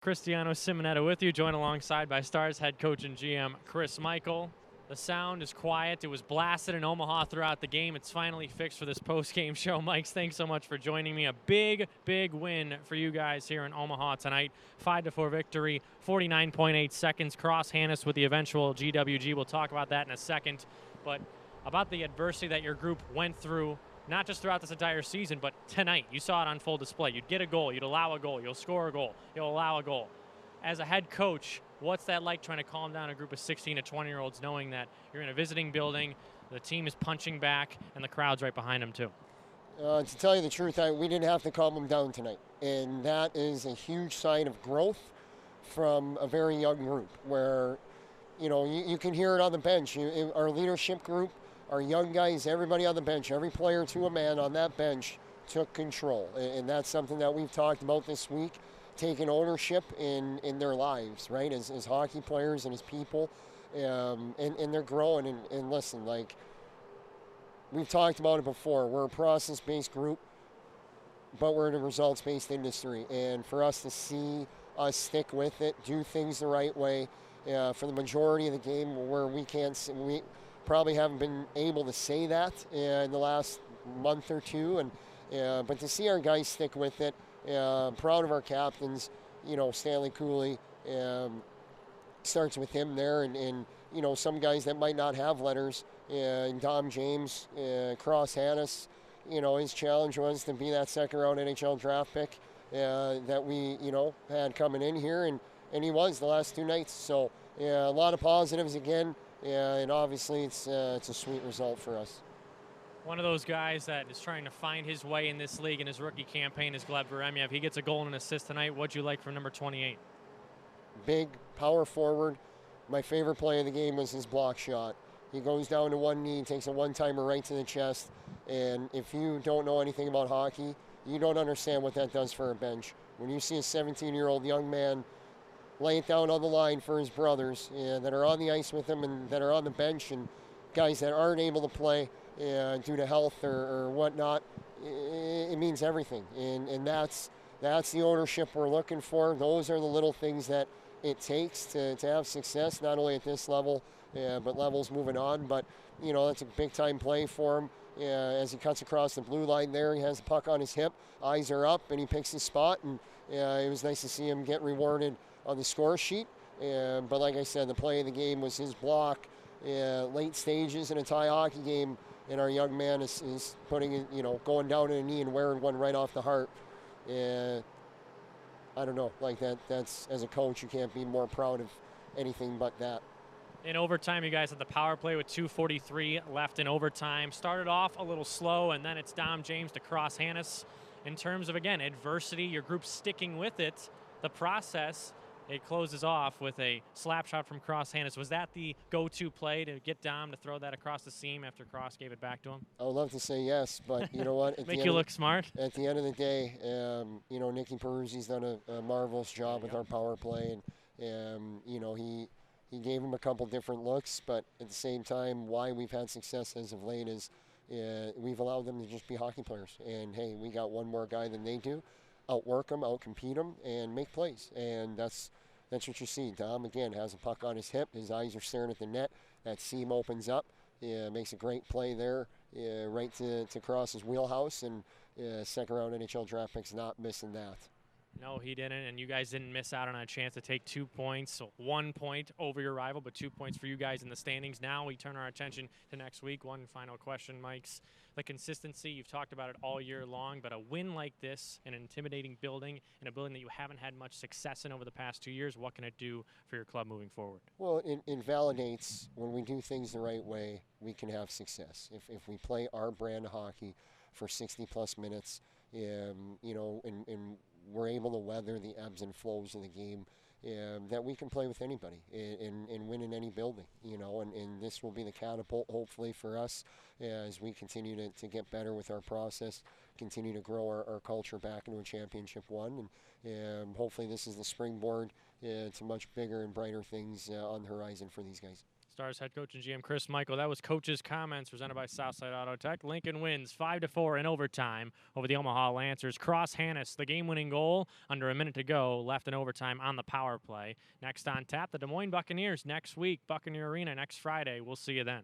Cristiano Simonetta with you, joined alongside by Stars head coach and GM Chris Michael. The sound is quiet. It was blasted in Omaha throughout the game. It's finally fixed for this post-game show. Mike's, thanks so much for joining me. A big, big win for you guys here in Omaha tonight. 5-4 victory, 49.8 seconds. Cross Hannes with the eventual GWG. We'll talk about that in a second. But about the adversity that your group went through, not just throughout this entire season, but tonight. You saw it on full display. You'd get a goal, you'd allow a goal, you'll score a goal, you'll allow a goal. As a head coach, what's that like trying to calm down a group of 16 to 20-year-olds knowing that you're in a visiting building, the team is punching back, and the crowd's right behind them too? To tell you the truth, we didn't have to calm them down tonight. And that is a huge sign of growth from a very young group where, you can hear it on the bench. Our leadership group, our young guys, everybody on the bench, every player to a man on that bench took control. And that's something that we've talked about this week, taking ownership in their lives, right, as hockey players and as people. And they're growing. And listen, like, we've talked about it before. We're a process-based group, but we're in a results-based industry. And for us to see us stick with it, do things the right way, for the majority of the game where we probably haven't been able to say that in the last month or two, but to see our guys stick with it, proud of our captains. Stanley Cooley, starts with him there, and some guys that might not have letters, and Dom James, Cross Hannes, his challenge was to be that second round NHL draft pick that we had coming in here, and he was the last two nights. So a lot of positives again. And obviously it's a sweet result for us. One of those guys that is trying to find his way in this league in his rookie campaign is Gleb Veremyev. He gets a goal and an assist tonight. What'd you like from number 28? Big power forward. My favorite play of the game was his block shot. He goes down to one knee, takes a one-timer right to the chest, and if you don't know anything about hockey, you don't understand what that does for a bench. When you see a 17-year-old young man lay it down on the line for his brothers that are on the ice with him and that are on the bench, and guys that aren't able to play due to health or whatnot, it means everything. And that's the ownership we're looking for. Those are the little things that it takes to have success, not only at this level, but levels moving on. But, that's a big-time play for him. As he cuts across the blue line there, he has the puck on his hip, eyes are up, and he picks his spot. And it was nice to see him get rewarded on the score sheet. But like I said, the play of the game was his block. Late stages in a tie hockey game, and our young man is putting it, going down on a knee and wearing one right off the heart. I don't know, like that's, as a coach, you can't be more proud of anything but that. In overtime, you guys had the power play with 2:43 left in overtime. Started off a little slow, and then it's Dom James to Cross Hannes. In terms of, again, adversity, your group sticking with it, the process, it closes off with a slap shot from Cross Hannes. Was that the go-to play to get Dom to throw that across the seam after Cross gave it back to him? I would love to say yes, but you know what? Make you look smart. At the end of the day, Nicky Peruzzi's done a marvelous job with our power play, and he gave him a couple different looks, but at the same time, why we've had success as of late is we've allowed them to just be hockey players. And hey, we got one more guy than they do. Outwork them, outcompete them, and make plays. And that's what you see. Dom, again, has a puck on his hip. His eyes are staring at the net. That seam opens up. Makes a great play there, right to Cross's wheelhouse. And second round NHL draft pick's not missing that. No, he didn't, and you guys didn't miss out on a chance to take 2 points. So 1 point over your rival, but 2 points for you guys in the standings. Now we turn our attention to next week. One final question, Mike's. The consistency, you've talked about it all year long, but a win like this, an intimidating building, in a building that you haven't had much success in over the past 2 years, what can it do for your club moving forward? Well, it validates when we do things the right way, we can have success. If we play our brand of hockey for 60-plus minutes, and we're able to weather the ebbs and flows of the game, that we can play with anybody and win in any building, and this will be the catapult, hopefully, for us as we continue to get better with our process, continue to grow our culture back into a championship one, and hopefully this is the springboard to much bigger and brighter things on the horizon for these guys. Stars head coach and GM Chris Michael. That was coach's comments presented by Southside Auto Tech. Lincoln wins 5-4 in overtime over the Omaha Lancers. Cross Hannes, the game-winning goal under a minute to go, left in overtime on the power play. Next on tap, the Des Moines Buccaneers next week, Buccaneer Arena next Friday. We'll see you then.